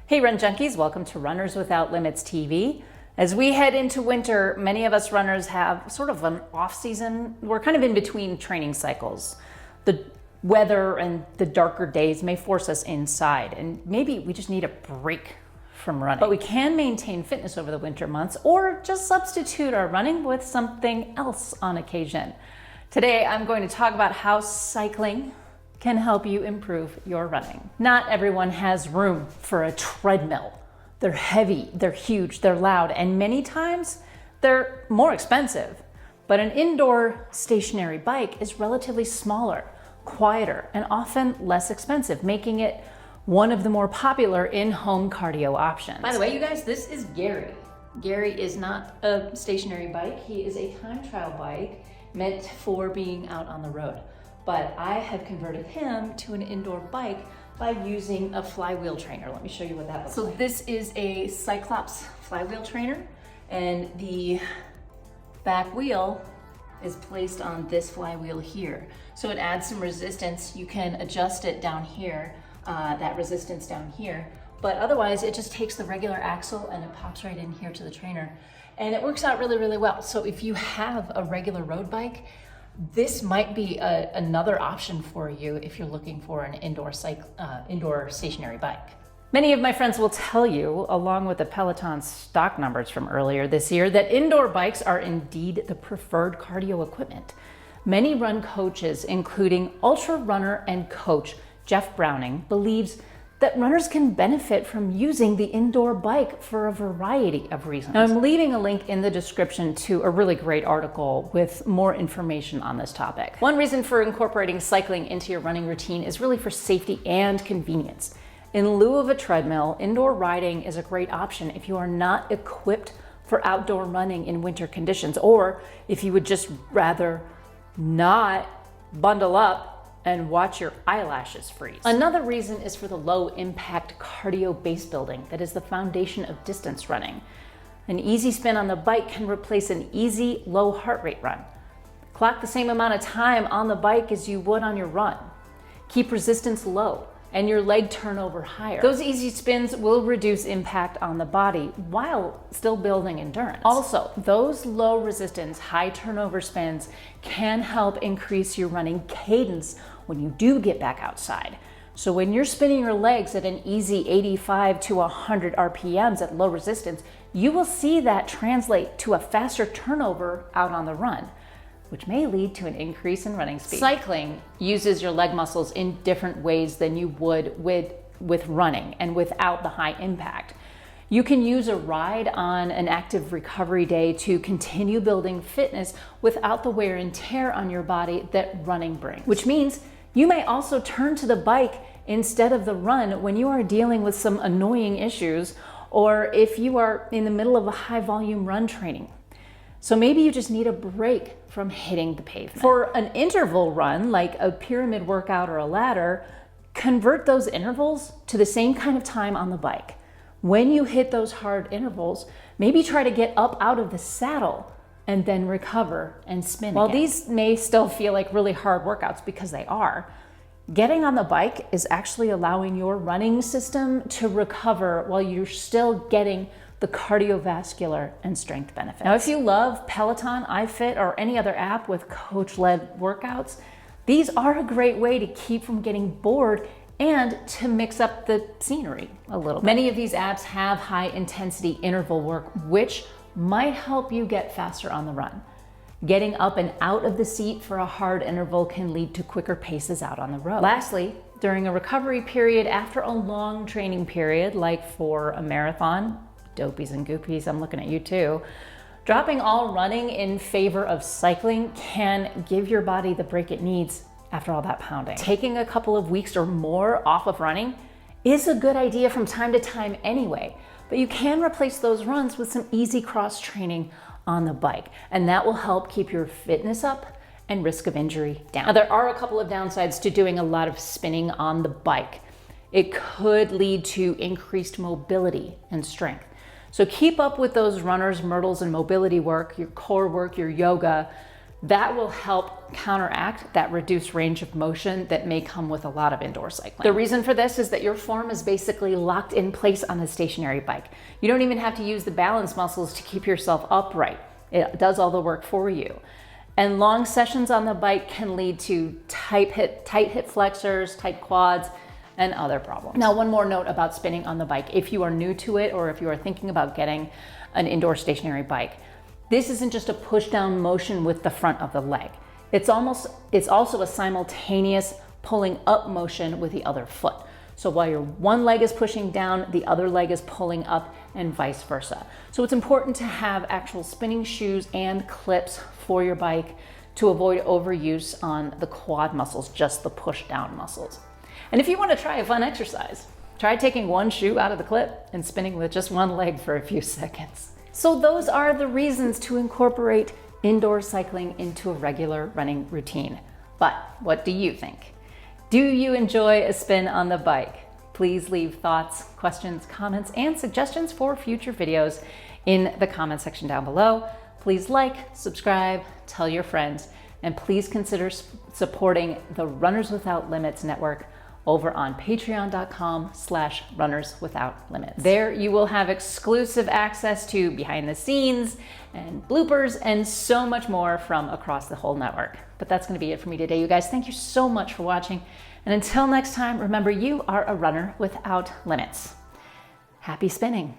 Hey Run Junkies, welcome to Runners Without Limits TV. As we head into winter, many of us runners have sort of an off season. We're kind of in between training cycles. The weather and the darker days may force us inside, and maybe we just need a break from running. But we can maintain fitness over the winter months or just substitute our running with something else on occasion. Today, I'm going to talk about how cycling can help you improve your running. Not everyone has room for a treadmill. They're heavy, they're huge, they're loud, and many times they're more expensive. But an indoor stationary bike is relatively smaller, quieter, and often less expensive, making it one of the more popular in-home cardio options. By the way, you guys, this is Gary. Gary is not a stationary bike. He is a time trial bike meant for being out on the road. But I have converted him to an indoor bike by using a flywheel trainer. Let me show you what that looks like. So this is a Cycleops flywheel trainer, and the back wheel is placed on this flywheel here. So it adds some resistance. You can adjust it down here, that resistance down here, but otherwise it just takes the regular axle and it pops right in here to the trainer. And it works out really, really well. So if you have a regular road bike, this might be another option for you if you're looking for an indoor stationary bike. Many of my friends will tell you, along with the Peloton stock numbers from earlier this year, that indoor bikes are indeed the preferred cardio equipment. Many run coaches, including ultra runner and coach Jeff Browning, believes that runners can benefit from using the indoor bike for a variety of reasons. Now, I'm leaving a link in the description to a really great article with more information on this topic. One reason for incorporating cycling into your running routine is really for safety and convenience. In lieu of a treadmill, indoor riding is a great option if you are not equipped for outdoor running in winter conditions, or if you would just rather not bundle up and watch your eyelashes freeze. Another reason is for the low impact cardio base building that is the foundation of distance running. An easy spin on the bike can replace an easy low heart rate run. Clock the same amount of time on the bike as you would on your run. Keep resistance low and your leg turnover higher. Those easy spins will reduce impact on the body while still building endurance. Also, those low resistance, high turnover spins can help increase your running cadence when you do get back outside. So when you're spinning your legs at an easy 85 to 100 RPMs at low resistance, you will see that translate to a faster turnover out on the run, which may lead to an increase in running speed. Cycling uses your leg muscles in different ways than you would with running and without the high impact. You can use a ride on an active recovery day to continue building fitness without the wear and tear on your body that running brings, which means you may also turn to the bike instead of the run when you are dealing with some annoying issues or if you are in the middle of a high volume run training. So maybe you just need a break from hitting the pavement. For an interval run, like a pyramid workout or a ladder, convert those intervals to the same kind of time on the bike. When you hit those hard intervals, maybe try to get up out of the saddle and then recover and spin While again. These may still feel like really hard workouts because they are, getting on the bike is actually allowing your running system to recover while you're still getting the cardiovascular and strength benefits. Now, if you love Peloton, iFit, or any other app with coach-led workouts, these are a great way to keep from getting bored and to mix up the scenery a little bit. Many of these apps have high intensity interval work, which might help you get faster on the run. Getting up and out of the seat for a hard interval can lead to quicker paces out on the road. Lastly, during a recovery period after a long training period, like for a marathon, dopies and goopies, I'm looking at you too, dropping all running in favor of cycling can give your body the break it needs after all that pounding. Taking a couple of weeks or more off of running is a good idea from time to time anyway, but you can replace those runs with some easy cross training on the bike, and that will help keep your fitness up and risk of injury down. Now, there are a couple of downsides to doing a lot of spinning on the bike. It could lead to increased mobility and strength. So keep up with those runners, myrtles, and mobility work, your core work, your yoga. That will help counteract that reduced range of motion that may come with a lot of indoor cycling. The reason for this is that your form is basically locked in place on a stationary bike. You don't even have to use the balance muscles to keep yourself upright. It does all the work for you. And long sessions on the bike can lead to tight hip flexors, tight quads, and other problems. Now, one more note about spinning on the bike. If you are new to it, or if you are thinking about getting an indoor stationary bike, this isn't just a push down motion with the front of the leg. It's also a simultaneous pulling up motion with the other foot. So while your one leg is pushing down, the other leg is pulling up, and vice versa. So it's important to have actual spinning shoes and clips for your bike to avoid overuse on the quad muscles, just the push down muscles. And if you want to try a fun exercise, try taking one shoe out of the clip and spinning with just one leg for a few seconds. So those are the reasons to incorporate indoor cycling into a regular running routine. But what do you think? Do you enjoy a spin on the bike? Please leave thoughts, questions, comments, and suggestions for future videos in the comment section down below. Please like, subscribe, tell your friends, and please consider supporting the Runners Without Limits network over on patreon.com/runnerswithoutlimits. There you will have exclusive access to behind the scenes and bloopers and so much more from across the whole network. But that's gonna be it for me today, you guys. Thank you so much for watching. And until next time, remember, you are a runner without limits. Happy spinning.